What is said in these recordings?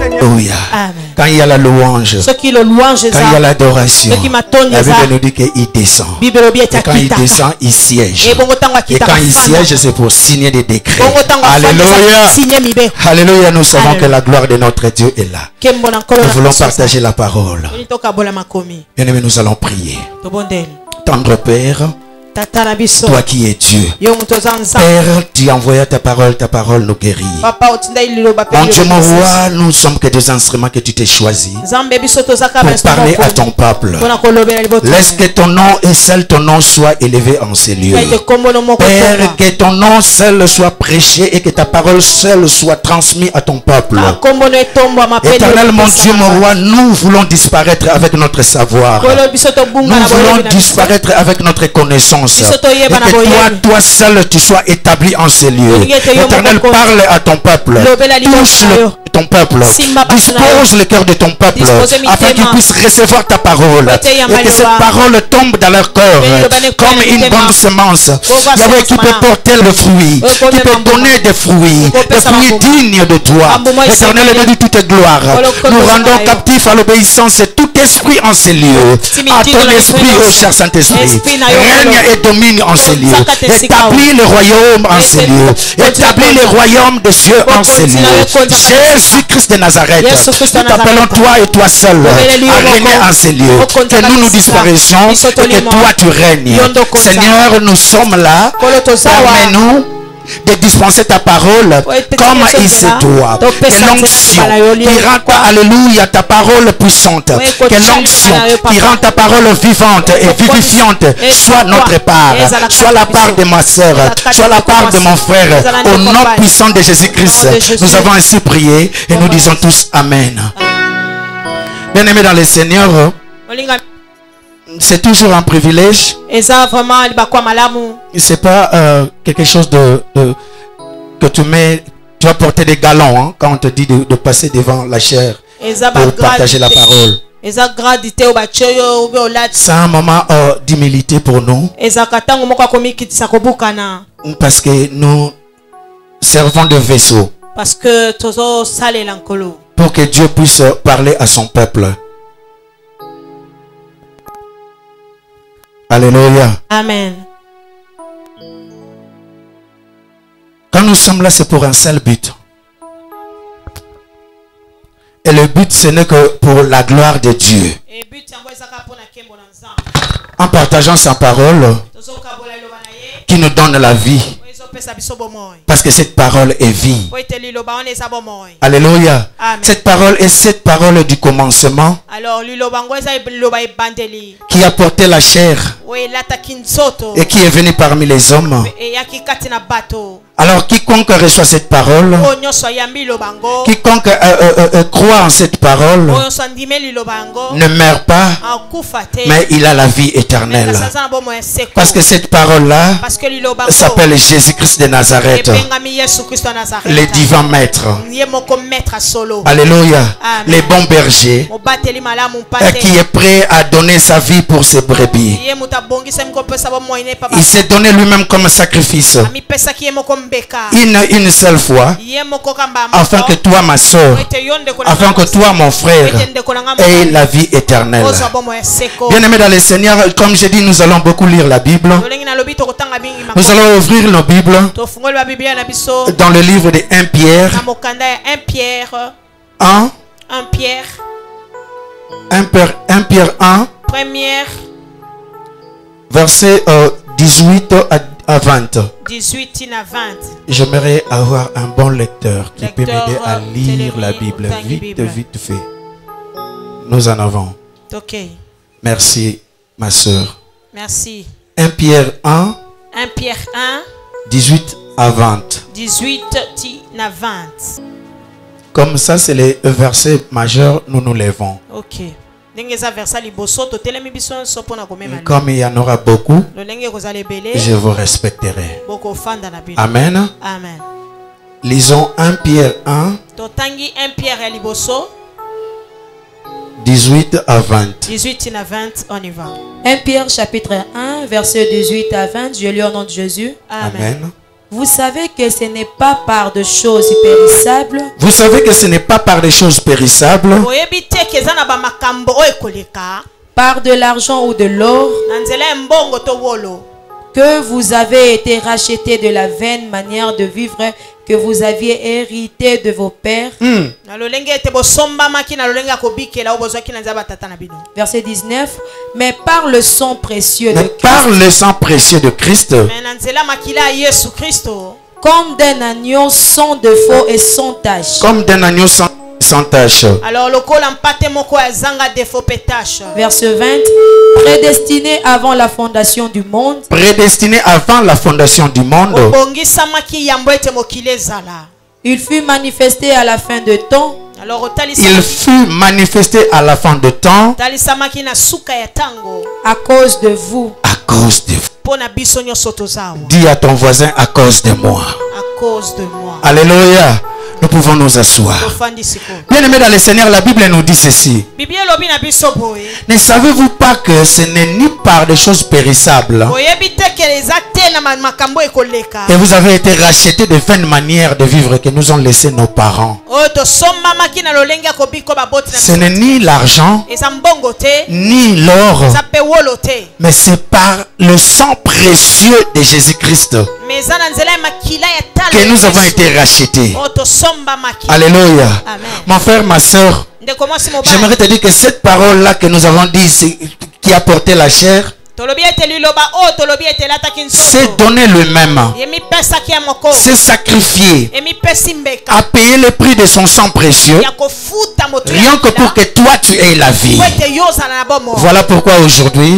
Alléluia. Quand il y a la louange, quand il y a l'adoration, la Bible nous dit qu'il descend. Et quand il descend, il siège. Et quand il siège, c'est pour signer des décrets. Alléluia. Alléluia. Nous savons que la gloire de notre Dieu est là. Nous voulons partager la parole. Bien-aimés, nous allons prier. Tendre Père, toi qui es Dieu, Père, tu envoies ta parole nous guérit. Mon Dieu, mon roi, nous sommes que des instruments que tu t'es choisis pour parler à ton peuple. Laisse que ton nom et seul ton nom soit élevé en ces lieux. Père, que ton nom seul soit prêché et que ta parole seule soit transmise à ton peuple. Éternel, mon Dieu, mon roi, nous voulons disparaître avec notre savoir. Nous voulons disparaître avec notre connaissance. Et que toi seul tu sois établi en ces lieux. Éternel, parle à ton peuple. Touche ton peuple. Dispose le cœur de ton peuple afin qu'ils puissent recevoir ta parole. Et que cette parole tombe dans leur corps comme une bonne semence. Yahweh, qui peut porter le fruit, qui peut donner des fruits dignes de toi. Éternel, bénis toute gloire. Nous rendons captifs à l'obéissance tout esprit en ces lieux. À ton esprit, ô cher Saint-Esprit, règne et domine en ces lieux. Établis le royaume en ces lieux. Établis le royaume des cieux en ces lieux. Jésus-Christ de Nazareth, nous t'appelons toi et toi seul à régner en ces lieux. Que nous nous disparaissions et que toi tu règnes. Seigneur, nous sommes là. Permets-nous de dispenser ta parole comme il se doit. Que l'onction qui rend, alléluia, ta parole puissante, que l'onction qui rend ta parole vivante et vivifiante soit notre part, soit la part de ma soeur, soit la part de mon frère. Au nom puissant de Jésus-Christ, nous avons ainsi prié et nous disons tous Amen. Bien-aimés dans le Seigneur, c'est toujours un privilège. C'est pas quelque chose que tu vas porter des galons hein, quand on te dit de passer devant la chair pour partager la parole. C'est un moment d'humilité pour nous. Parce que nous servons de vaisseau. Pour que Dieu puisse parler à son peuple. Alléluia. Amen. Quand nous sommes là, c'est pour un seul but. Et le but, ce n'est que pour la gloire de Dieu. En partageant sa parole qui nous donne la vie. Parce que cette parole est vie. Alléluia. Amen. Cette parole est cette parole du commencement qui a porté la chair et qui est venu parmi les hommes. Alors quiconque reçoit cette parole, quiconque croit en cette parole, ne meurt pas, mais il a la vie éternelle. Parce que cette parole-là s'appelle Jésus-Christ de Nazareth, le divin maître. Alléluia. Le bon berger qui est prêt à donner sa vie pour ses brebis. Il s'est donné lui-même comme sacrifice. Une seule fois, afin que toi, ma soeur, afin que toi, mon frère, ait la vie éternelle. Bien-aimés dans le Seigneur, comme j'ai dit, nous allons beaucoup lire la Bible. Nous allons ouvrir nos Bibles dans le livre de 1 Pierre. 1 Pierre 1, verset 18 à 20. J'aimerais avoir un bon lecteur qui peut m'aider à lire la Bible vite fait. Nous en avons. Merci, ma soeur. Merci. 1 Pierre 1, 18 à 20. 18 à 20. Comme ça, c'est les versets majeurs, nous nous levons. Ok. Comme il y en aura beaucoup, je vous respecterai. Amen. Amen. Lisons 1 Pierre 1, 18 à 20. 18 à 20, on y va. 1 Pierre chapitre 1, verset 18 à 20. Je lis au nom de Jésus. Amen. Vous savez que ce n'est pas par de choses périssables. Vous savez que ce n'est pas par des choses périssables. Par de l'argent ou de l'or. Que vous avez été rachetés de la vaine manière de vivre que vous aviez hérité de vos pères. Verset 19. Mais par le sang précieux de Christ. Par le sang précieux de Christ. Comme d'un agneau sans défaut et sans tache. Comme d'un agneau sans tâche. Verset 20. Prédestiné avant la fondation du monde. Prédestiné avant la fondation du monde. Il fut manifesté à la fin de temps. Il fut manifesté à la fin de temps. À cause de vous. À cause de vous. Dis à ton voisin, à cause de moi. À cause de moi. Alléluia. Nous pouvons nous asseoir. Bien aimé dans le Seigneur, la Bible nous dit ceci. Ne savez-vous pas que ce n'est ni par des choses périssables et vous avez été rachetés de vaines manières de vivre que nous ont laissé nos parents. Ce n'est ni l'argent ni l'or, mais c'est par le sang précieux de Jésus-Christ que nous avons été rachetés. Alléluia. Mon frère, ma soeur, j'aimerais te dire que cette parole-là que nous avons dit, qui a porté la chair, c'est donner le même, c'est sacrifier, à payer le prix de son sang précieux, rien que pour que toi tu aies la vie. Voilà pourquoi aujourd'hui,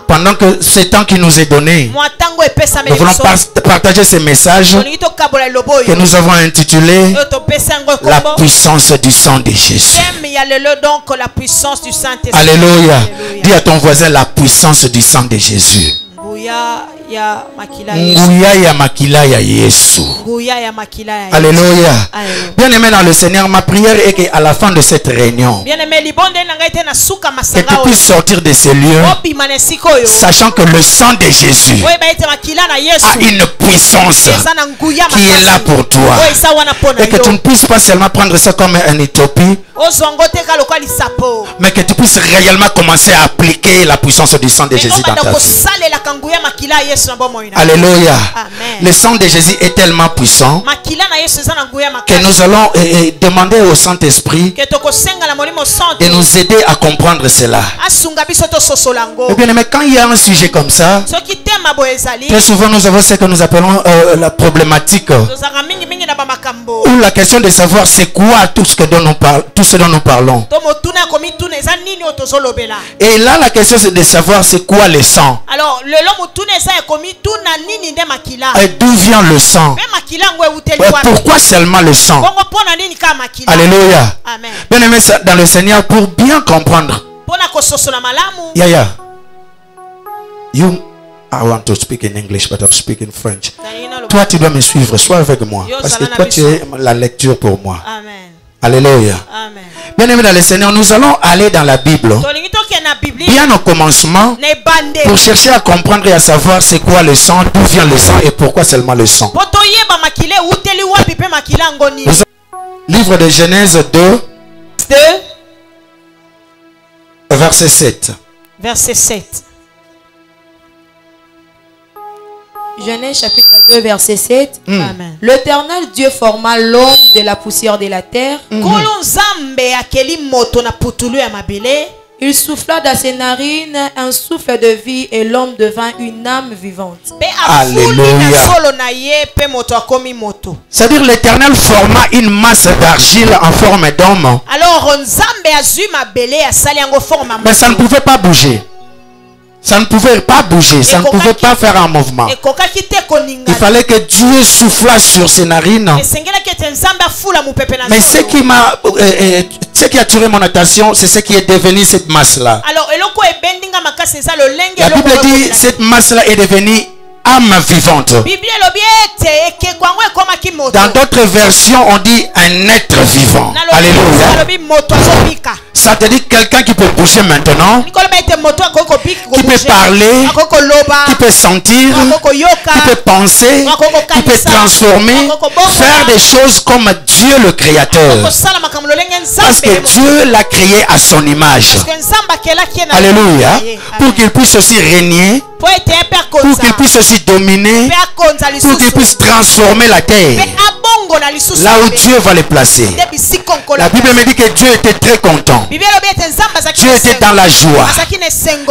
pendant que ce temps qui nous est donné, nous voulons partager ce message que nous avons intitulé La puissance du sang de Jésus. Alléluia. Dis à ton voisin, la puissance du sang de Jésus. Nguya ya makila ya Yesu. Alléluia. Bien aimé dans le Seigneur, ma prière est qu'à la fin de cette réunion, que tu puisses sortir de ces lieux sachant que le sang de Jésus a une puissance qui est là pour toi, et que tu ne puisses pas seulement prendre ça comme une utopie, mais que tu puisses réellement commencer à appliquer la puissance du sang de Jésus dans ta vie. Alléluia. Le sang de Jésus est tellement puissant que nous allons demander au Saint-Esprit de nous aider à comprendre cela. Et bien aimé, quand il y a un sujet comme ça, très souvent nous avons ce que nous appelons la problématique, ou la question de savoir c'est quoi tout ce dont nous parlons. Et là la question c'est de savoir c'est quoi le sang. Et d'où vient le sang? Pourquoi seulement le sang? Alléluia. Bien aimé dans le Seigneur, pour bien comprendre. Yeah. I want to speak in English, but I'm speaking French. Toi, tu dois me suivre. Sois avec moi. Parce que toi, tu es la lecture pour moi. Alléluia. Bien aimé dans le Seigneur, nous allons aller dans la Bible bien au commencement pour chercher à comprendre et à savoir c'est quoi le sang, d'où vient le sang et pourquoi seulement le sang. Livre de Genèse 2, verset 7. Verset 7. Genèse chapitre 2 verset 7. Amen. L'Éternel Dieu forma l'homme de la poussière de la terre. Il souffla dans ses narines un souffle de vie et l'homme devint une âme vivante. Alléluia. C'est-à-dire l'Éternel forma une masse d'argile en forme d'homme. Mais ça ne pouvait pas bouger. Ça ne pouvait pas bouger, ça ne pouvait pas faire un mouvement. Il fallait que Dieu souffla sur ses narines. Mais ce qui a attiré mon attention, c'est ce qui est devenu cette masse-là. La Bible dit cette masse-là est devenue âme vivante. Dans d'autres versions, on dit un être vivant. Alléluia. Ça te dit quelqu'un qui peut bouger maintenant, qui peut parler, qui peut sentir, qui peut penser, qui peut transformer, faire des choses comme Dieu le Créateur. Parce que Dieu l'a créé à son image. Alléluia. Pour qu'il puisse aussi régner, pour qu'il puisse aussi dominer, pour qu'il puisse transformer la terre. Là où Dieu va les placer. La Bible me dit que Dieu était très content. Dieu était dans la joie.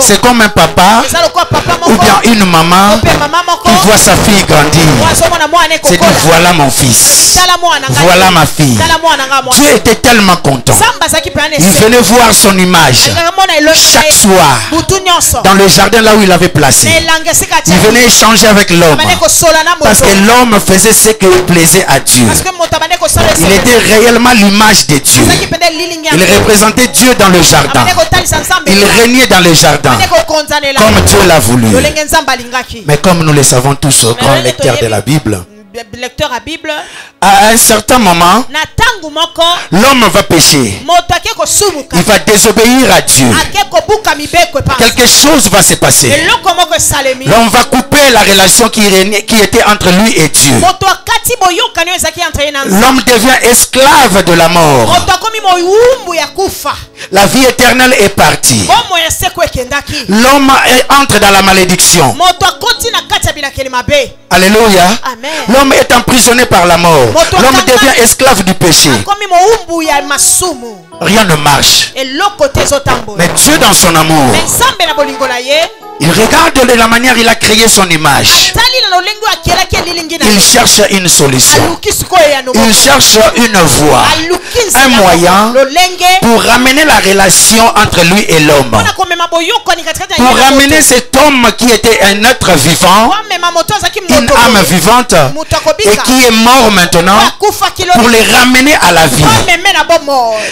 C'est comme un papa ou bien une maman qui voit sa fille grandir. C'est dit, voilà mon fils, voilà ma fille. Dieu était tellement content. Il venait voir son image chaque soir dans le jardin là où il l'avait placé. Il venait échanger avec l'homme parce que l'homme faisait ce qui plaisait à Dieu. Il était réellement l'image de Dieu. Il représentait Dieu dans le jardin. Il régnait dans le jardin comme Dieu l'a voulu. Mais comme nous le savons tous, grand lecteur de la Bible, à un certain moment, l'homme va pécher. Il va désobéir à Dieu. Quelque chose va se passer. L'homme va couper la relation qui était entre lui et Dieu. L'homme devient esclave de la mort. La vie éternelle est partie. L'homme entre dans la malédiction. Alléluia. L'homme est emprisonné par la mort. L'homme devient esclave du péché. Rien ne marche. Mais Dieu dans son amour, il regarde de la manière il a créé son image. Il cherche une solution. Il cherche une voie, un moyen pour ramener la relation entre lui et l'homme. Pour ramener cet homme qui était un être vivant, une âme vivante, et qui est mort maintenant, pour les ramener à la vie.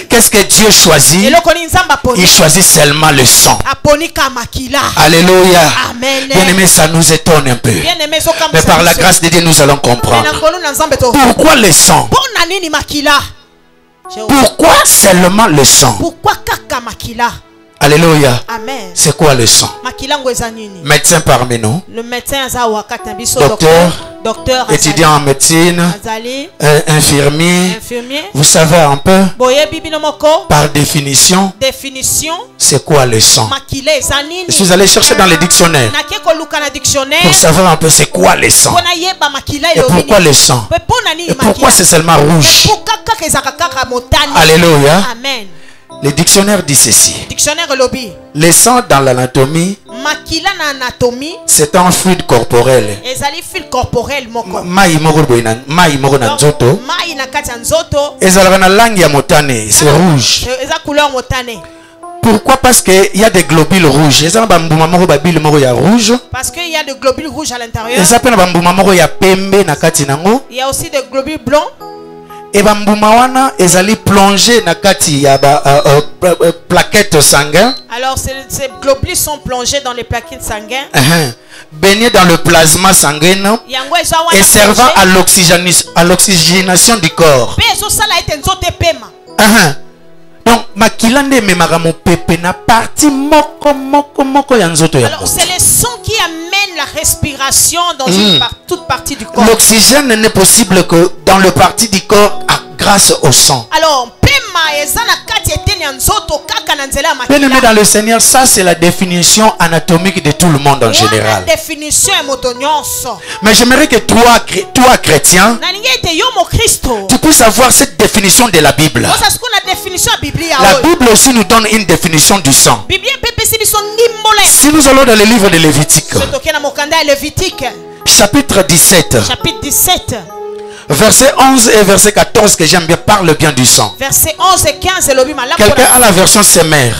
Qu'est-ce que Dieu choisit? Il choisit seulement le sang. Alléluia. Bien-aimé, ça nous étonne un peu. Mais par la grâce de Dieu, nous allons comprendre. Pourquoi le sang? Pourquoi seulement le sang? Alléluia. C'est quoi le sang? Médecin parmi nous. Le médecin docteur, étudiant en médecine, infirmier. Vous savez un peu, par définition, c'est quoi le sang? Je suis allé chercher dans les dictionnaires pour savoir un peu c'est quoi le sang. Et pourquoi le sang? Et pourquoi c'est seulement rouge? Alléluia. Amen. Le dictionnaire dit ceci. Le sang dans l'anatomie, c'est un fluide corporel. C'est rouge. Pourquoi? Parce qu'il y a des globules rouges. Parce qu'il y a des globules rouges à l'intérieur. Il y a aussi des globules blancs. Et bambuma wana ezali plongé na kati ya plaquettes sanguines. Alors ces globules sont plongés dans les plaquettes sanguines. Baignés dans le plasma sanguin et servant à l'oxygénation du corps. Donc makilande memaramu pepe na partie moko ya nzoto ya. Alors c'est le sang qui amène la respiration dans toute partie du corps. L'oxygène n'est possible que dans le partie du corps grâce au sang. Alors bien aimé dans le Seigneur, ça c'est la définition anatomique de tout le monde en général. Mais j'aimerais que toi chrétien, tu puisses avoir cette définition de la Bible. La Bible aussi nous donne une définition du sang. Si nous allons dans le livre de Lévitique, chapitre 17, verset 11 et verset 14 que j'aime bien, parle bien du sang. Verset 11 et 15. Quelqu'un a la version Semer?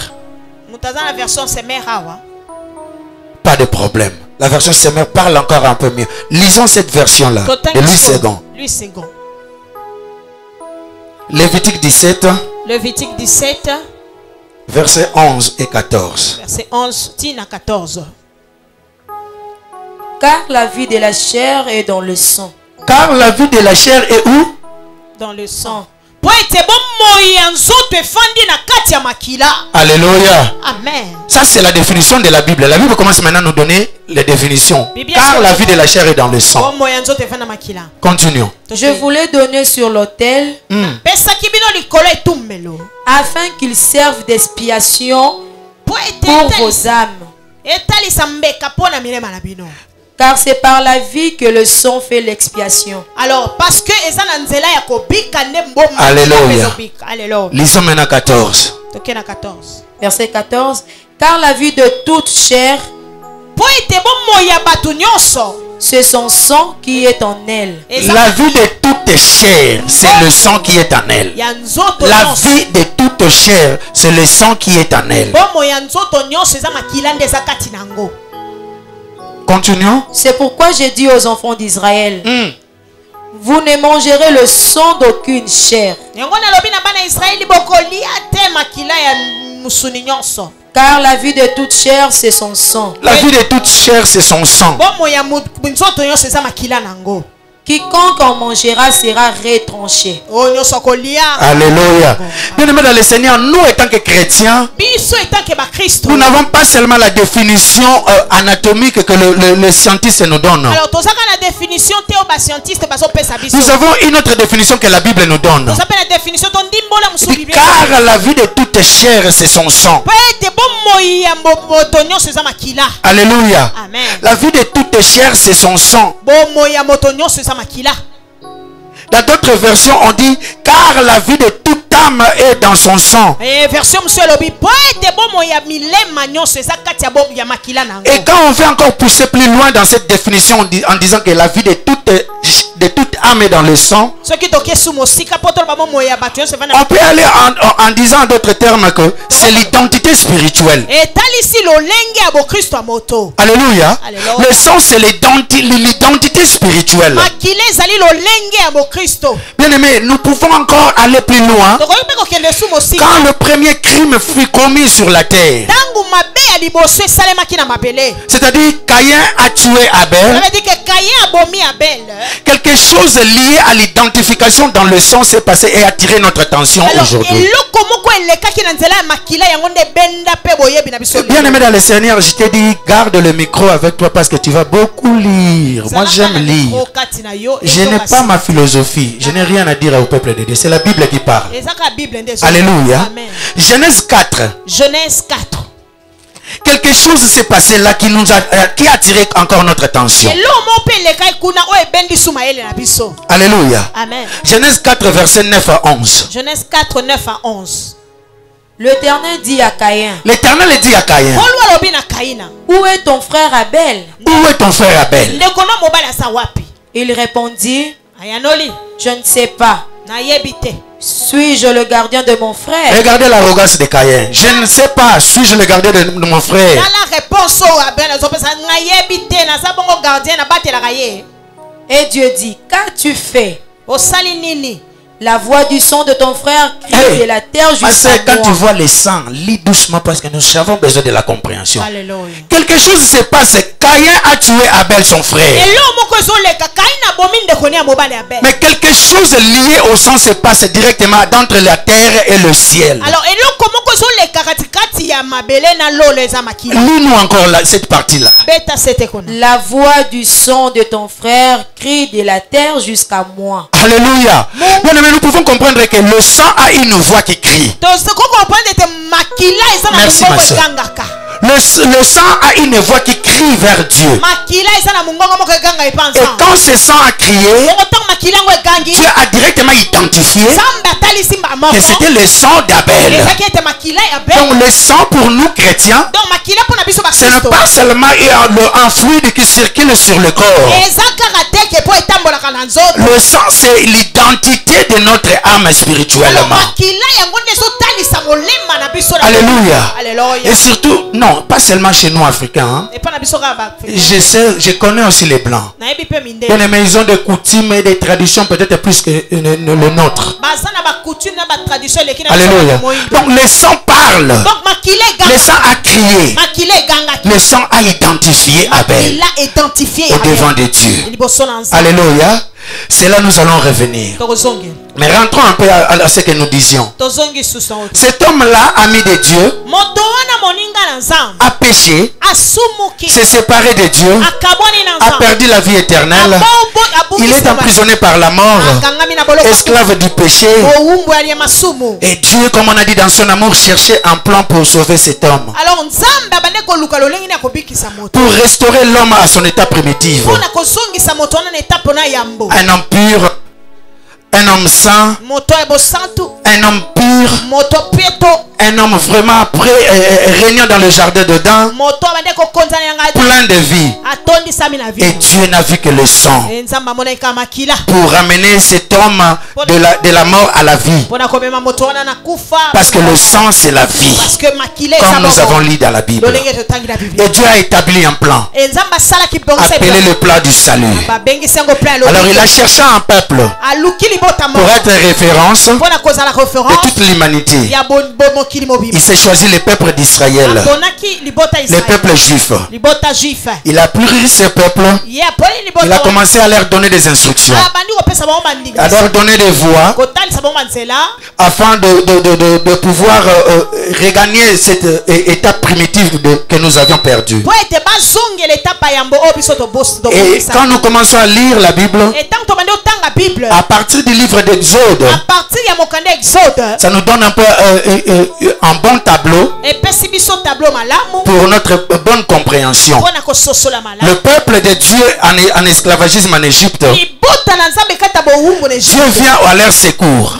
Pas de problème. La version Semer parle encore un peu mieux. Lisons cette version-là de Louis II. Lévitique 17. Lévitique 17. Verset 11 et 14. Verset 11 à 14. Car la vie de la chair est dans le sang. Car la vie de la chair est où? Dans le sang. Alléluia. Amen. Ça c'est la définition de la Bible. La Bible commence maintenant à nous donner les définitions. Car la vie de la chair est dans le sang. Continuons. Je voulais donner sur l'autel afin qu'il serve d'expiation pour vos âmes. Car c'est par la vie que le sang fait l'expiation. Alors, parce que Alléluia. Lisons maintenant 14. Verset 14. Car la vie de toute chair, c'est son sang qui est en elle. La vie de toute chair, c'est le sang qui est en elle. La vie de toute chair, c'est le sang qui est en elle. Continuons. C'est pourquoi j'ai dit aux enfants d'Israël, vous ne mangerez le sang d'aucune chair. Car la vie de toute chair, c'est son sang. La vie de toute chair, c'est son sang. Quiconque en mangera sera retranché. Alléluia. Bien-aimés dans le Seigneur, nous étant que chrétiens, nous n'avons pas seulement la définition anatomique que le scientiste nous donne. Nous avons une autre définition que la Bible nous donne. Car la vie de toute chair, c'est son sang. Alléluia. Amen. La vie de toute chair, c'est son sang. Dans d'autres versions, on dit car la vie de toute âme est dans son sang. Et quand on fait encore pousser plus loin dans cette définition en disant que la vie de toute âme est dans le sang, on peut aller en disant en d'autres termes que c'est l'identité spirituelle. Alléluia. Le sang, c'est l'identité spirituelle. Bien aimé, nous pouvons encore aller plus loin. Quand le premier crime fut commis sur la terre, c'est-à-dire Caïn a tué Abel, quelque chose lié à l'identification dans le sang s'est passé et a attiré notre attention aujourd'hui. Bien aimé dans le Seigneur, je t'ai dit garde le micro avec toi parce que tu vas beaucoup lire. Moi j'aime lire. Je n'ai pas ma philosophie. Je n'ai rien à dire au peuple de Dieu. C'est la Bible qui parle. Alléluia. Genèse 4. Genèse 4. Quelque chose s'est passé là qui a attiré encore notre attention. Alléluia. Amen. Genèse 4 verset 9 à 11. Genèse 4 9 à 11. L'Éternel dit à Caïn. L'Éternel dit à Caïn. Où est ton frère Abel? Où est ton frère Abel? Il répondit, je ne sais pas. Suis-je le gardien de mon frère? Regardez l'arrogance de Caïn. Je ne sais pas. Suis-je le gardien de mon frère? Et Dieu dit, qu'as-tu fait? La voix du sang de ton frère crie de la terre jusqu'à moi. Quand tu vois le sang, lis doucement parce que nous avons besoin de la compréhension. Alléluia. Quelque chose se passe. Caïn a tué Abel son frère. Mais quelque chose lié au sang se passe directement entre la terre et le ciel. Alors, lis-nous encore cette partie-là. La voix du sang de ton frère crie de la terre jusqu'à moi. Alléluia. Bien, mais nous pouvons comprendre que le sang a une voix qui crie. Merci ma soeur. Le sang a une voix qui crie vers Dieu. Et quand ce sang a crié, Dieu a directement identifié que c'était le sang d'Abel. Donc le sang pour nous chrétiens, ce n'est pas seulement un fluide qui circule sur le corps. Le sang, c'est l'identité de notre âme spirituellement. Alléluia. Et surtout, non, pas seulement chez nous Africains. Je connais aussi les Blancs. Mais ils ont des coutumes et des traditions peut-être plus que le nôtre. Alléluia. Donc le sang parle. Le sang a crié. Le sang a identifié Abel au devant de Dieu. Alléluia. C'est là nous allons revenir. Mais rentrons un peu à ce que nous disions. Cet homme-là, ami de Dieu, a péché, s'est séparé de Dieu, a perdu la vie éternelle. Il est emprisonné par la mort, esclave du péché. Et Dieu, comme on a dit dans son amour, cherchait un plan pour sauver cet homme, pour restaurer l'homme à son état primitif. Un homme pur, un homme saint, un homme pur, un homme vraiment régnant dans le jardin dedans, plein de vie. Et Dieu n'a vu que le sang pour ramener cet homme de la mort à la vie. Parce que le sang c'est la vie, comme nous avons lu dans la Bible. Et Dieu a établi un plan, appelé le plan du salut. Alors il a cherché un peuple pour être référence de toute l'humanité. Il s'est choisi le peuple d'Israël, le peuple juif. Il a pris ce peuple, il a commencé à leur donner des instructions, à leur donner des voies, afin de pouvoir regagner cet état primitif que nous avions perdu. Et quand nous commençons à lire la Bible, à partir du livre d'Exode, ça nous donne un peu un bon tableau pour notre bonne compréhension. Le peuple de Dieu en esclavagisme en Égypte, Dieu vient à leur secours.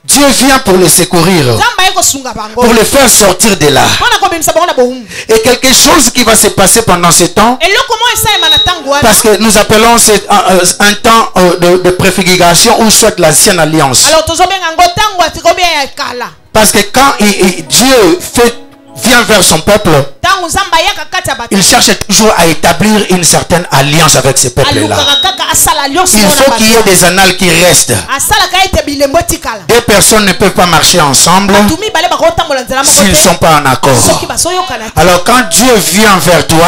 Dieu vient pour les secourir, pour les faire sortir de là. Et quelque chose qui va se passer pendant ce temps, parce que nous appelons un temps de préfiguration ou soit l'ancienne alliance. Parce que quand Dieu vient vers son peuple, il cherche toujours à établir une certaine alliance avec ce peuple-là. Il faut qu'il y ait des annales qui restent. Deux personnes ne peuvent pas marcher ensemble s'ils ne sont pas en accord. Alors quand Dieu vient vers toi,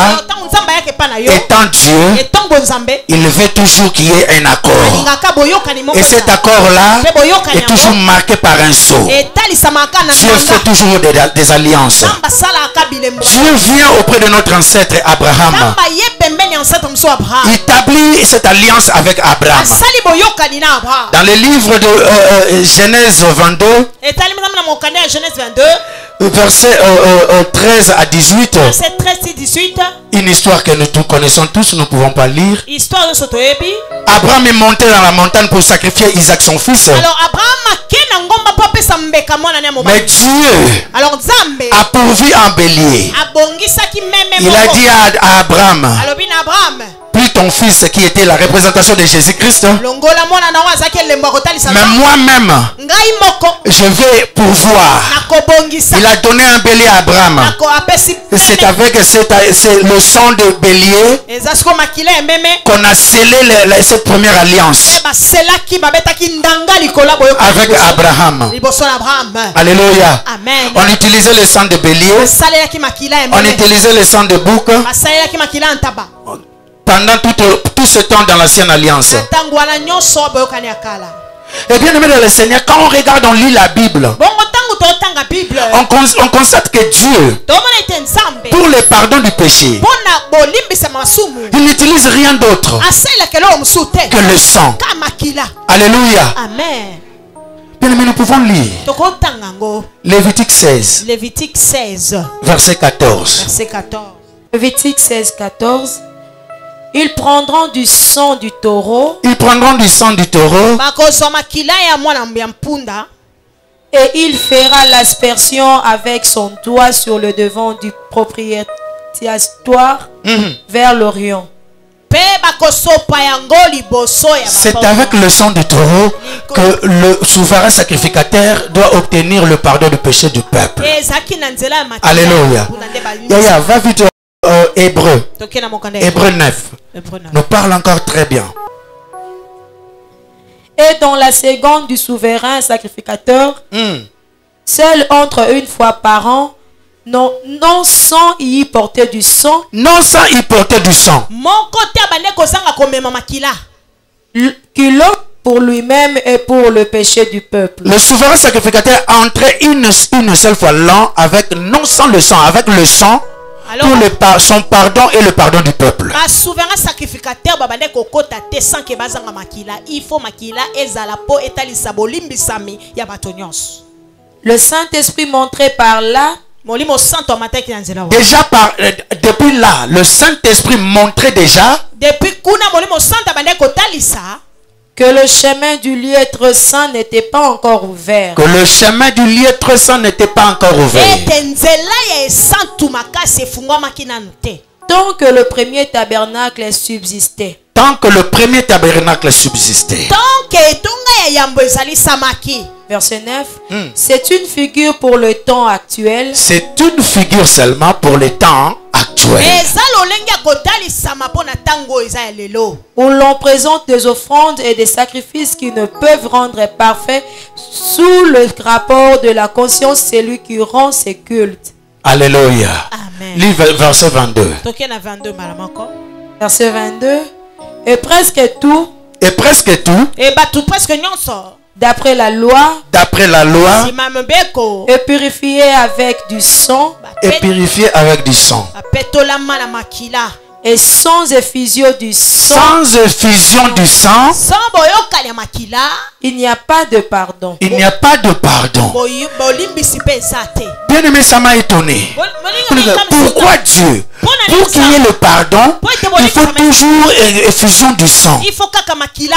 étant Dieu, il veut toujours qu'il y ait un accord. Et cet accord-là est toujours marqué par un sceau. Dieu fait toujours des alliances. Dieu vient auprès de notre ancêtre Abraham. Il établit cette alliance avec Abraham. Dans le livre de Genèse 22, verset 13 à 18, une histoire que nous connaissons tous, nous ne pouvons pas lire. Abraham est monté dans la montagne pour sacrifier Isaac son fils. Mais Dieu a pourvu un bélier. Il a dit à Abraham, plus ton fils qui était la représentation de Jésus-Christ, mais moi-même je vais pourvoir. Il a donné un bélier à Abraham. C'est avec le sang de bélier qu'on a scellé cette première alliance avec Abraham. Alléluia. On utilisait le sang de bélier, on utilisait le sang de bouc pendant tout ce temps dans l'ancienne alliance. Et bien aimé dans le Seigneur, quand on regarde, on lit la Bible, on constate que Dieu, pour le pardon du péché, il n'utilise rien d'autre que le sang. Alléluia. Bien aimé, nous pouvons lire Lévitique 16, verset 14. Lévitique 16, 14. Ils prendront du sang du taureau. Ils prendront du sang du taureau. Et il fera l'aspersion avec son doigt sur le devant du propitiatoire vers l'Orient. C'est avec le sang du taureau que le souverain sacrificateur doit obtenir le pardon du péché du peuple. Alléluia. Yaya, va vite. Hébreu 9 nous parle encore très bien. Et dans la seconde du souverain sacrificateur, seul entre une fois par an, non sans y porter du sang. Non sans y porter du sang. Qu'il offre pour lui-même et pour le péché du peuple. Le souverain sacrificateur entrait une seule fois l'an avec, non sans le sang, avec le sang. Pour son pardon et le pardon du peuple. Souverain sacrificateur il faut makila ezalapo etalisabolimbisami ya batonyos. Le Saint-Esprit montré par là. Déjà depuis là, le Saint-Esprit montrait déjà que le chemin du lieu très saint n'était pas encore ouvert. Que le chemin du lieu très saint n'était pas encore ouvert. Tant que le premier tabernacle subsistait. Tant que le premier tabernacle subsistait. Verset 9. C'est une figure pour le temps actuel. C'est une figure seulement pour le temps actuel. Où l'on présente des offrandes et des sacrifices qui ne peuvent rendre parfait sous le rapport de la conscience celui qui rend ses cultes. Alléluia. Lis verset 22. Verset 22. Et presque tout. Et presque tout. D'après la loi. D'après la loi. Et purifié avec du sang. Et purifié avec du sang. Et sans effusion du sang. Sans effusion du sang. Il n'y a pas de pardon. Il n'y a pas de pardon. Bien aimé, ça m'a étonné. Pourquoi Dieu, pour qu'il y ait le pardon, il faut toujours effusion du sang?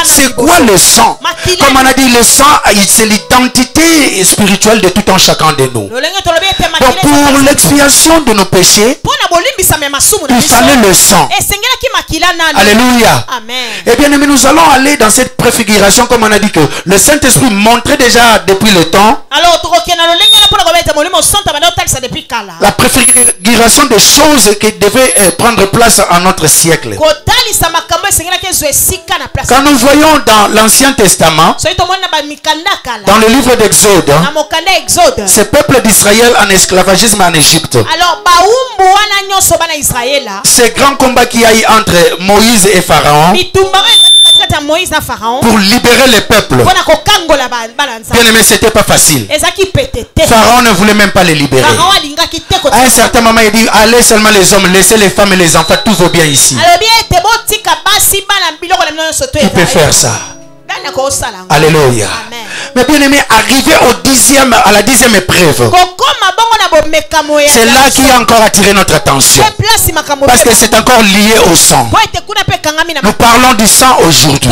C'est quoi le sang? Comme on a dit, le sang, c'est l'identité spirituelle de tout un chacun de nous. Donc pour l'expiation de nos péchés, il fallait le sang. Alléluia. Et bien aimé, nous allons aller dans cette préfiguration, comme on a dit que le Saint-Esprit montrait déjà depuis le temps la préfiguration des choses qui devaient prendre place en notre siècle. Quand nous voyons dans l'Ancien Testament, dans le livre d'Exode, ce peuple d'Israël en esclavagisme en Égypte, ce grand combat qu'il y a eu entre Moïse et Pharaon pour libérer les peuples. Bien aimé, c'était pas facile. Pharaon ne voulait même pas les libérer. À un certain moment, il dit, allez seulement les hommes, laissez les femmes et les enfants, tout va bien ici. Il peut faire ça. Alléluia. Mais bien aimé, arrivé à la 10e épreuve, c'est là qui a encore attiré notre attention. Parce que c'est encore lié au sang. Nous parlons du sang aujourd'hui.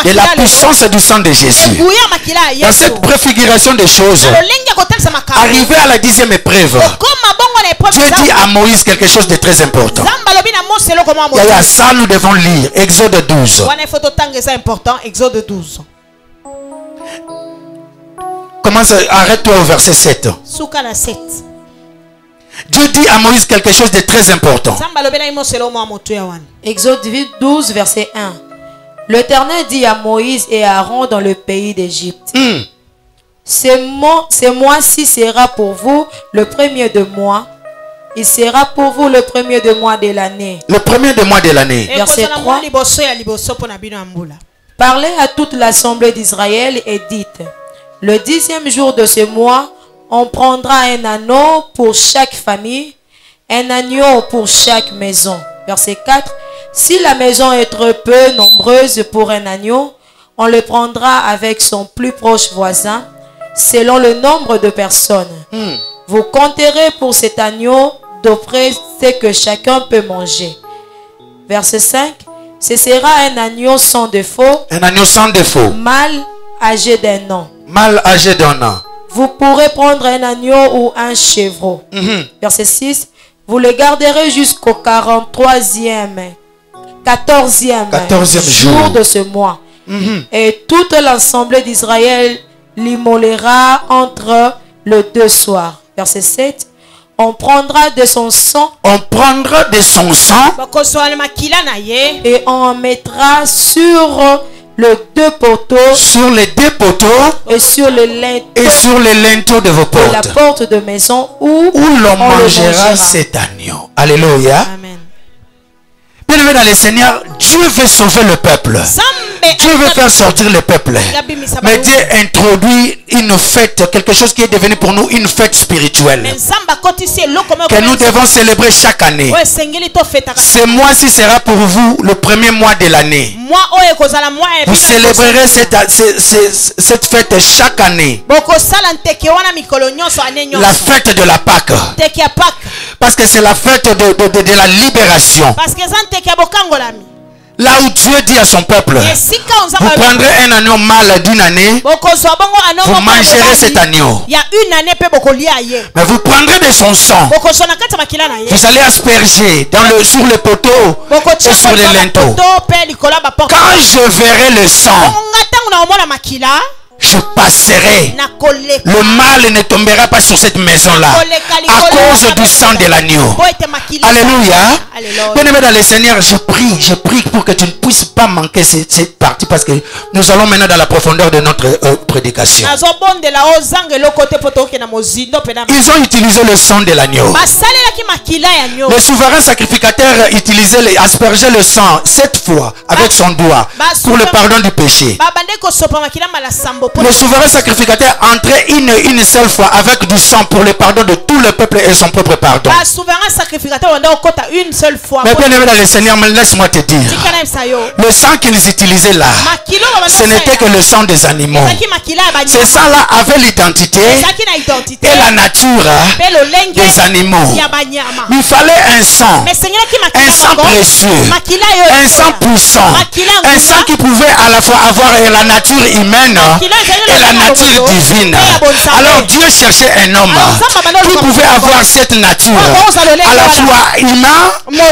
De la puissance du sang de Jésus. Dans cette préfiguration des choses, arrivé à la 10e épreuve, Dieu dit à Moïse quelque chose de très important. Et ça, nous devons lire Exode 12. Commence, arrête-toi au verset 7. Dieu dit à Moïse quelque chose de très important. Exode 12, verset 1. L'Éternel dit à Moïse et à Aaron dans le pays d'Égypte. Ce mois-ci sera pour vous le premier de mois. Il sera pour vous le premier de mois de l'année. Le premier de mois de l'année. Verset 3. Parlez à toute l'assemblée d'Israël et dites: le 10e jour de ce mois, on prendra un anneau pour chaque famille, un agneau pour chaque maison. Verset 4. Si la maison est trop peu nombreuse pour un agneau, on le prendra avec son plus proche voisin, selon le nombre de personnes. Vous compterez pour cet agneau d'après ce que chacun peut manger. Verset 5. Ce sera un agneau sans défaut. Un agneau sans défaut. Mâle âgé d'un an. Mâle âgé d'un an. Vous pourrez prendre un agneau ou un chevreau. Verset 6. Vous le garderez jusqu'au 14e jour de ce mois. Et toute l'assemblée d'Israël l'immolera entre le 2 soirs. Verset 7. On prendra de son sang. On prendra de son sang. Et on en mettra sur les deux poteaux, sur les deux poteaux, et sur les linteaux de vos portes, de la porte de maison où l'on mangera cet agneau. Alléluia. Amen. Bien-aimé dans le Seigneur, Dieu veut sauver le peuple. Dieu veut faire sortir le peuple. Mais Dieu introduit une fête, quelque chose qui est devenu pour nous une fête spirituelle, que nous devons célébrer chaque année. Ce mois-ci sera pour vous le premier mois de l'année. Vous célébrerez cette fête chaque année. La fête de la Pâque. Parce que c'est la fête de la libération. Là où Dieu dit à son peuple, vous prendrez un agneau mâle d'une année, vous mangerez cet agneau. Mais vous prendrez de son sang, vous allez asperger sur les poteaux et sur les linteaux. Quand je verrai le sang, je passerai. Le mal ne tombera pas sur cette maison-là à cause du sang de l'agneau. Alléluia. Bien-aimé dans le Seigneur, je prie pour que tu ne puisses pas manquer cette partie, parce que nous allons maintenant dans la profondeur de notre prédication. Ils ont utilisé le sang de l'agneau. Le souverain sacrificateur aspergeait le sang 7 fois avec son doigt pour le pardon du péché. Le souverain sacrificateur entrait une seule fois avec du sang pour le pardon de tout le peuple et son propre pardon. Mais bien aimé dans le Seigneur, laisse-moi te dire, le sang qu'ils utilisaient là, ce n'était que le sang des animaux. Ce sang-là avait l'identité et la nature des animaux. Il fallait un sang précieux, un sang puissant, un sang qui pouvait à la fois avoir la nature humaine et la nature divine. Alors Dieu cherchait un homme qui pouvait avoir cette nature, à la fois humain,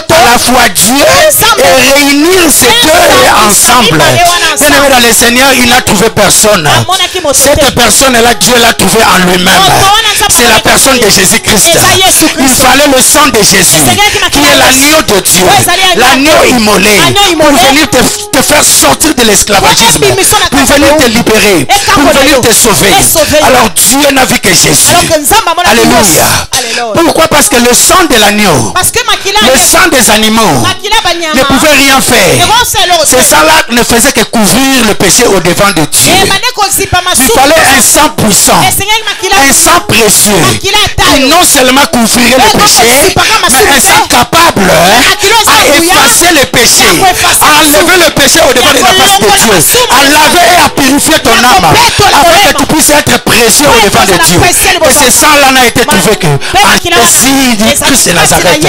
à la fois Dieu, et réunir ces deux ensemble. Bien-aimé dans le Seigneur, il n'a trouvé personne. Cette personne-là, Dieu l'a trouvé en lui-même. C'est la personne de Jésus-Christ. Il fallait le sang de Jésus, qui est l'agneau de Dieu, l'agneau immolé, pour venir te faire sortir de l'esclavagisme, pour venir te libérer, pour venir te sauver. Alors Dieu n'a vu que Jésus. Alléluia. Pourquoi? Parce que le sang de l'agneau, le sang des animaux ne pouvait rien faire. Ce sang-là ne faisait que couvrir le péché au devant de Dieu. Il fallait un sang puissant, un sang précieux, qui non seulement couvrirait le péché, mais un sang capable à effacer le péché, à enlever le péché au devant de la face de Dieu, à laver et à purifier ton âme, afin que tu puisses être précieux au devant de Dieu. Et ce sang-là n'a été trouvé que en Jésus-Christ de Nazareth.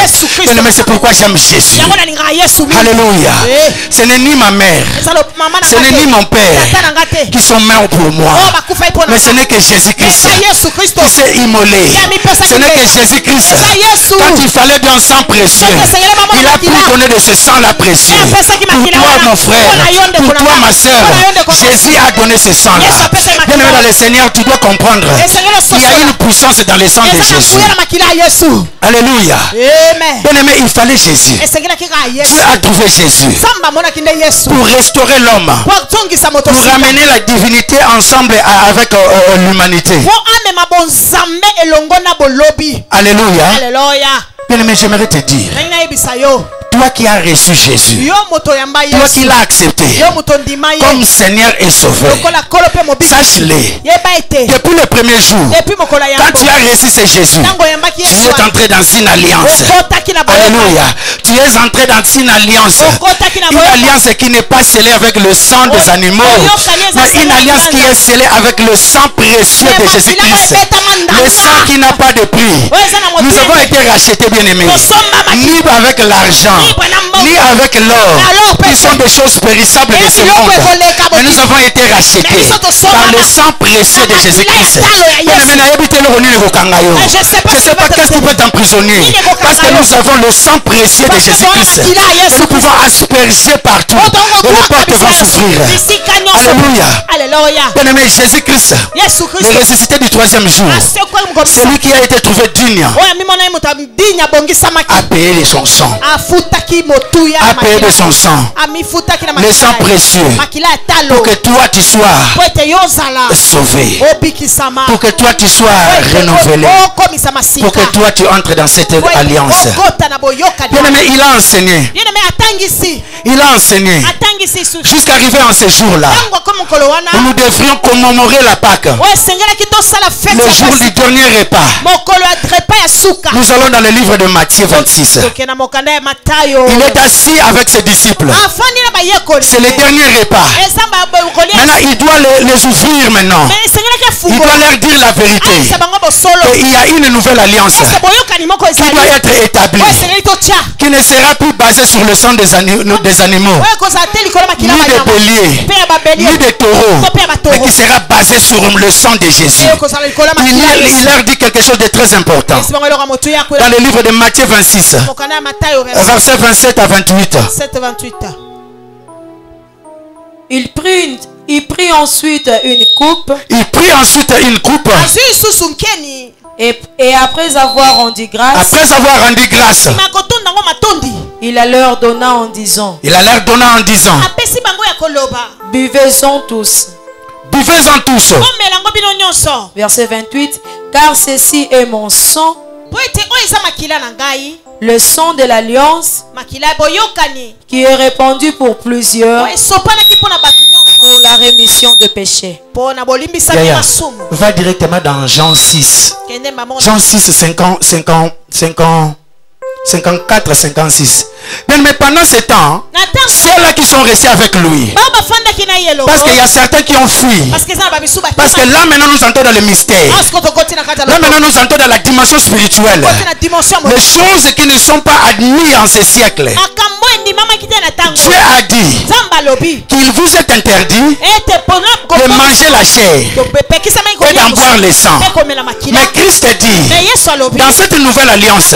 Mais c'est pourquoi j'aime Jésus. Alléluia. Ce n'est ni ma mère, ce n'est ni mon père qui sont morts pour moi, mais ce n'est que Jésus-Christ qui s'est immolé. Ce n'est que Jésus-Christ. Quand il fallait d'un sang précieux, il a pu donner de ce sang-là précieux. Pour toi, mon frère, pour toi, ma soeur, Jésus a donné ce sang-là. Bien-aimé dans le Seigneur, tu dois comprendre qu'il y a une puissance dans le sang de Jésus. Alléluia. Bien-aimé, il fallait Jésus. Dieu a trouvé Jésus pour restaurer l'homme, pour ramener la divinité ensemble avec l'humanité. Alléluia. Bien-aimé, j'aimerais te dire, toi qui as reçu Jésus, toi qui l'as accepté comme Seigneur et Sauveur, sache-le, depuis le premier jour, quand tu as reçu ce Jésus, tu es entré dans une alliance. Alléluia. Tu es entré dans une alliance qui n'est pas scellée avec le sang des animaux, mais une alliance qui est scellée avec le sang précieux de Jésus-Christ, le sang qui n'a pas de prix. Nous avons été rachetés, bien-aimés, ni avec l'argent, ni avec l'or, qui sont des choses périssables de ce monde, mais nous avons été rachetés par le sang précieux de Jésus-Christ. Je ne sais pas qu'est-ce qui peut t'emprisonner, parce que nous avons le sang précieux de Jésus-Christ. Nous pouvons asperger partout et les portes vont s'ouvrir. Alléluia. Bien-aimé, Jésus-Christ, le ressuscité du troisième jour, celui qui a été trouvé digne, a payé son sang. a payé de son sang, le sang précieux, pour que toi tu sois sauvé, pour que toi tu sois renouvelé, pour que toi tu entres dans cette alliance. Bien-aimé, il a enseigné. Il a enseigné jusqu'à arriver en ce jour-là où nous devrions commémorer la Pâque, le jour du dernier repas. Nous allons dans le livre de Matthieu 26. Il est assis avec ses disciples. C'est le dernier repas. Maintenant, il doit les ouvrir maintenant. Il doit leur dire la vérité. Il y a une nouvelle alliance qui doit être établie, qui ne sera plus basée sur le sang des animaux, ni des béliers, ni des taureaux, mais qui sera basée sur le sang de Jésus. Il leur dit quelque chose de très important. Dans le livre de Matthieu 26, versets 27 à 28. Il prit ensuite une coupe. Et après avoir rendu grâce, il la leur donna en disant, buvez-en tous. Verset 28. Car ceci est mon sang, le sang de l'alliance, qui est répandu pour plusieurs pour la rémission de péchés. Va directement dans Jean 6. Jean 6, 54, 56. Mais pendant ce temps, ceux-là qui sont restés avec lui, parce qu'il y a certains qui ont fui, parce que là maintenant nous entrons dans le mystère, là maintenant nous entrons dans la dimension spirituelle, les choses qui ne sont pas admises en ce siècle. Dieu a dit qu'il vous est interdit de manger la chair et d'en boire le sang. Mais Christ dit, dans cette nouvelle alliance,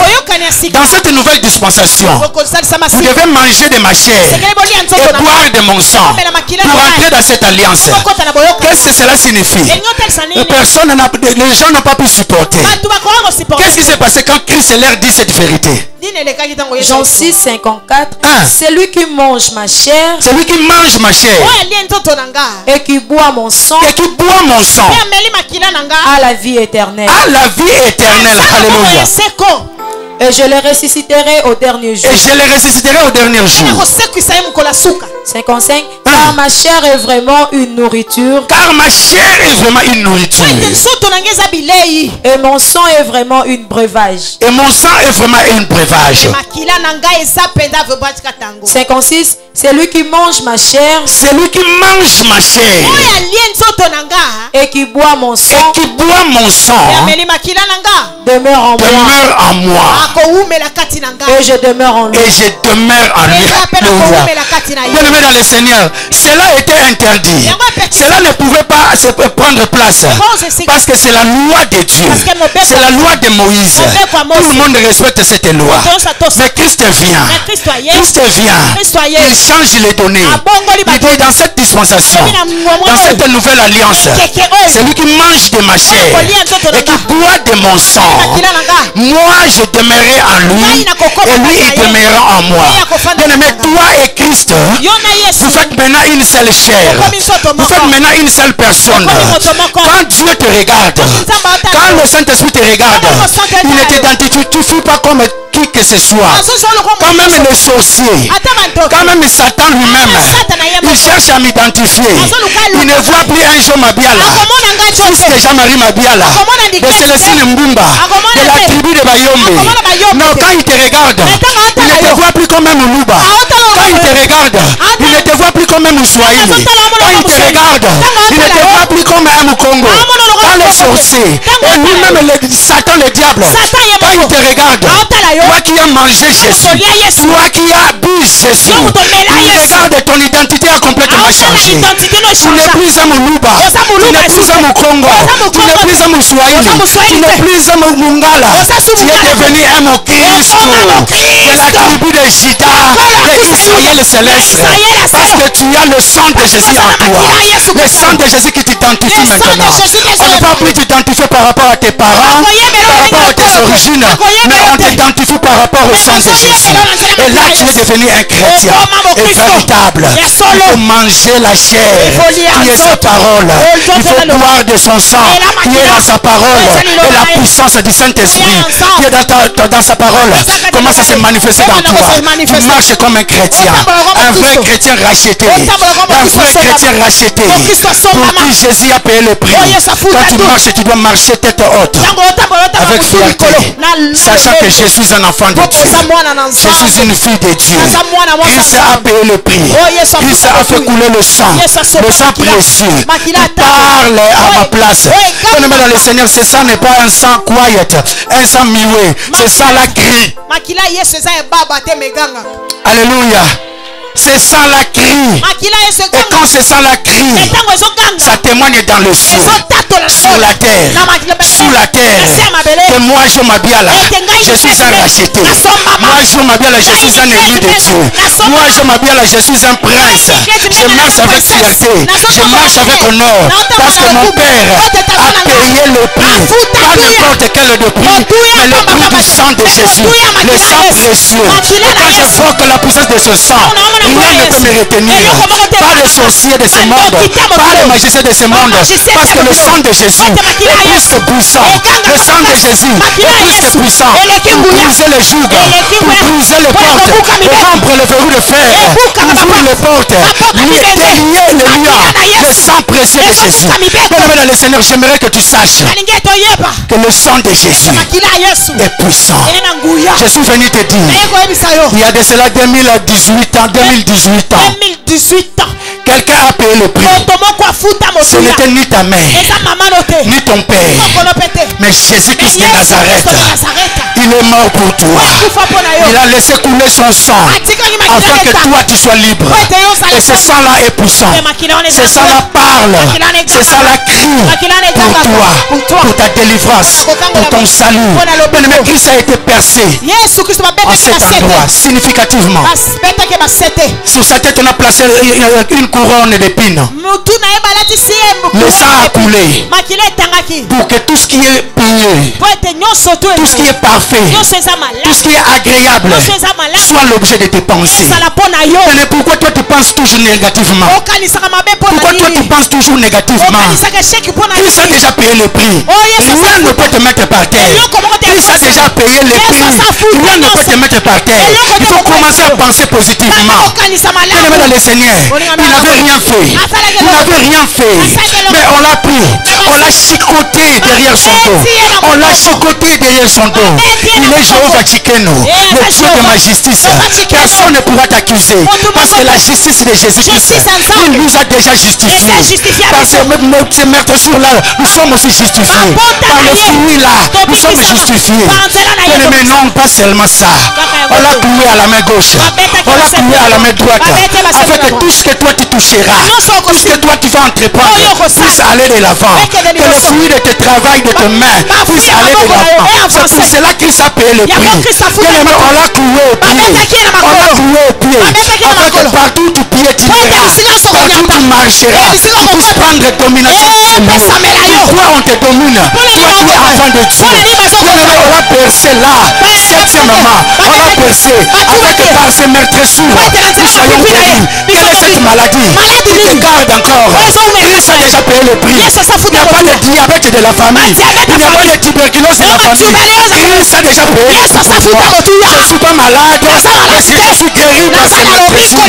dans cette nouvelle dispensation, vous devez manger de ma chair et boire de mon sang pour entrer dans cette alliance. Qu'est-ce que cela signifie? Les gens n'ont pas pu supporter. Qu'est-ce qui s'est passé quand Christ leur dit cette vérité? Jean 6, 54. C'est lui qui mange ma chair, et qui boit mon sang, à la vie éternelle. Alléluia. Et je les ressusciterai au dernier jour. 55. Car ma chair est vraiment une nourriture. Et mon sang est vraiment une breuvage. 56. C'est lui qui mange ma chair, et qui boit mon sang, demeure en moi. Et je demeure en lui. Bien-aimé dans le Seigneur, cela était interdit. Cela ne pouvait pas se prendre place, parce que c'est la loi de Dieu, c'est la loi de Moïse. Tout le monde respecte cette loi. Mais Christ vient, il change les données. Il dit, dans cette dispensation, dans cette nouvelle alliance, c'est lui qui mange de ma chair et qui boit de mon sang. Moi je demeurerai en lui, et lui il demeurera en moi. Bien-aimé, toi et Christ, vous faites maintenant une seule chair, vous faites maintenant une seule personne. Quand Dieu te regarde, quand le Saint-Esprit te regarde, il ne t'identifie pas comme qui que ce soit. Quand même les sorciers, quand même Satan lui-même, il cherche à m'identifier. Il ne voit plus un Jean Mabiala, fils de Jean-Marie Mabiala, de Célestine Mbumba, de la tribu de Bayombe. Non, quand il te regarde, il ne te voit plus comme un Moulouba. Quand il te regarde, il ne te voit plus comme un Mouswahili. Quand il te regarde, il ne te voit plus comme un Moukongo. Quand les sorciers, et lui-même Satan le diable, quand il te regarde, toi qui as mangé Jésus, toi qui as bu Jésus, il regarde, ton identité a complètement changé. Tu n'es plus un Moulouba, tu n'es plus un Moukongo, tu n'es plus un Mouswahili, tu n'es plus un Mungala, tu es devenu un Christ de la tribu de Juda, de Israël céleste. Parce que tu as le sang de Jésus en toi. Le sang de Jésus qui t'identifie maintenant. On ne va plus t'identifier par rapport à tes parents, par rapport à tes origines, mais on t'identifie par rapport au sang de Jésus. Et là, tu es devenu un chrétien. Et véritable. Il faut manger la chair qui est sa parole. Il faut boire de son sang qui est dans sa parole. Et la puissance du Saint-Esprit qui est dans sa parole commence à se manifester dans toi. Tu marches comme un chrétien. Un vrai chrétien racheté. Un vrai chrétien racheté. Pour qui Jésus a payé le prix. Quand tu marches, tu dois marcher tête haute. Avec fierté. Sachant que je suis un enfant de Dieu. Je suis une fille de Dieu. Christ a payé le prix. Christ a fait couler le sang. Le sang précieux. Il parle à ma place. Bien-aimé dans le Seigneur, ce sang n'est pas un sang quiet, un sang muet. Ce sang la crie. Alléluia. C'est ça la crie. Et quand c'est ça la crie, ça témoigne dans le ciel, sur la terre, sous la terre, que moi je m'habille là, je suis un racheté. Moi je m'habille là, je suis un élu de Dieu. Moi je m'habille là, je suis un prince. Je marche avec fierté, je marche avec honneur, parce que mon Père a payé le prix, pas n'importe quel de prix, mais le prix du sang de Jésus, le sang précieux. Et quand je frotte la puissance de ce sang, rien ne peut me retenir. Pas les sorciers de ce monde, pas les magiciens de ce monde, parce que le sang de Jésus est plus que puissant. Le sang de Jésus est plus que puissant pour briser les jougs, pour briser les portes, pour rompre le verrou de fer, pour ouvrir les portes, lui délier les liens, le sang précieux de Jésus. Bien-aimé dans le Seigneur, j'aimerais que tu saches que le sang de Jésus est puissant. Je suis venu te dire, il y a de cela 2018 ans, 2018 ans, quelqu'un a payé le prix. Ce n'était ni ta mère, ni ton père, mais Jésus-Christ de Nazareth. Il est mort pour toi. Il a laissé couler son sang afin que toi tu sois libre. Et ce sang-là est puissant. Ce sang-là parle. Ce sang-là crie pour toi, pour ta délivrance, pour ton salut. Bien-aimé, Christ a été percé en cet endroit, significativement. Sur sa tête, on a placé une couronne d'épines. Le sang a coulé pour que tout ce qui est pur, tout ce qui est parfait, tout ce qui est agréable soit l'objet de tes pensées. Mais pourquoi toi tu penses toujours négativement? Pourquoi toi tu penses toujours négativement? Christ a déjà payé le prix. Rien ne peut te mettre par terre. Christ a déjà payé le prix. Rien ne peut te mettre par terre. Il faut commencer à penser positivement. Bien-aimé dans le Seigneur, il n'avait rien fait. Il n'avait rien fait. Mais on l'a pris. On l'a chicoté derrière son dos. On l'a chicoté derrière son dos. Il est Jéhovah Tsidkenu, le Dieu de ma justice. Personne ne pourra t'accuser. Parce que la justice de Jésus-Christ, il nous a déjà justifiés. Par ces meurtrissures-là, nous sommes aussi justifiés. Par le fruit là, nous sommes justifiés. Mais non, pas seulement ça. On l'a cloué à la main gauche. On l'a cloué à la main droite. Afin que tout ce que toi tu toucheras, tout ce que toi tu vas entreprendre, puisse aller de l'avant. Que le fruit de tes travail, de tes mains, puisse aller de l'avant. C'est pour cela qu'il s'est payé le prix. Bien-aimé, on l'a cloué au pied. On l'a cloué au pied. Afin que partout tu piétineras, partout tu marcheras, tu puisses prendre domination sur nous. Toi on te domine. Toi tu es enfant de Dieu. Bien-aimé, on l'a percé là. Septièmement, on l'a percé. Afin que par ces meurtrissures, nous soyons guéris. Quelle est cette maladie qui te garde encore? Christ a déjà payé le prix. Il n'y a pas de diabète de la famille. Il n'y a pas de tuberculose de la famille. Christ a déjà payé le prix pour toi. Je ne suis pas malade. Je suis guéri par ces meurtrissures.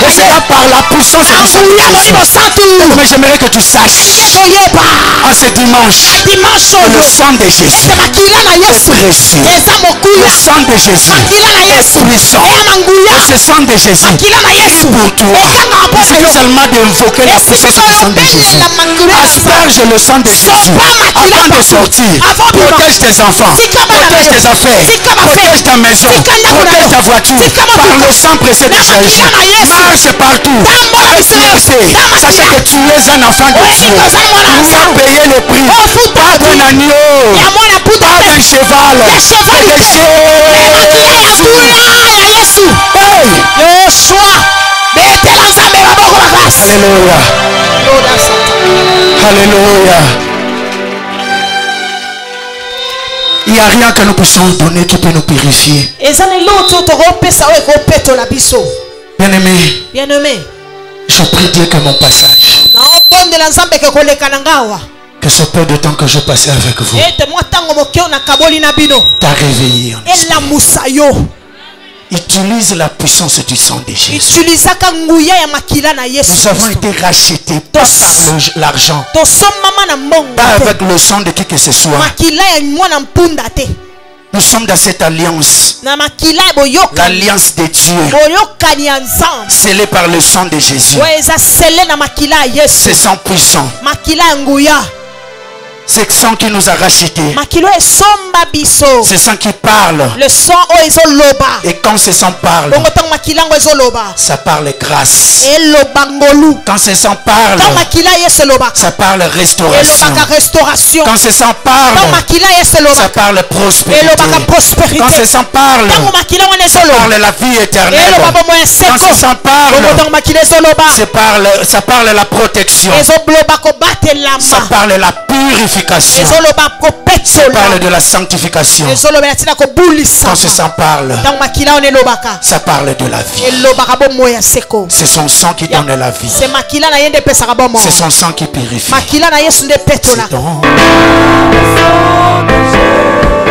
Et c'est là par la puissance du Saint-Esprit. Mais j'aimerais que tu saches en ce dimanche que le sang de Jésus est précieux. Le sang de Jésus est puissant. Et ce sang de Jésus est pour toi. Il suffit seulement d'invoquer la puissance du sang de Jésus. Asperge le sang de Jésus avant de sortir. Protège tes enfants, protège tes affaires, protège ta maison, protège ta voiture par le sang précieux de Jésus. Marche partout avec fierté, sachez que tu es un enfant de Dieu. Nous avons payé le prix, pas d'un agneau, pas d'un cheval, mais de Jésus. Alléluia. Alléluia. Il n'y a rien que nous puissions donner qui peut nous purifier. Bien-aimé, je prie Dieu que mon passage, que ce peu de temps que je passais avec vous, t'a réveillé. Utilise la puissance du sang de Jésus. Nous avons été rachetés pas par l'argent, pas avec le sang de qui que ce soit. Nous sommes dans cette alliance, l'alliance de Dieu, scellée par le sang de Jésus. C'est sang puissant. C'est le sang qui nous a rachetés. C'est le sang qui parle. Et quand ce sang parle, ça parle grâce. Quand ce sang parle, ça parle restauration. Quand ce sang parle, ça parle prospérité. Quand ce sang parle, ça parle la vie éternelle. Quand ce sang parle, ça parle la protection. Ça parle la purification. Ça parle de la sanctification. Quand ce sang parle, ça parle de la vie. C'est son sang qui donne la vie. C'est son sang qui purifie. C'est dans le sang de Jésus.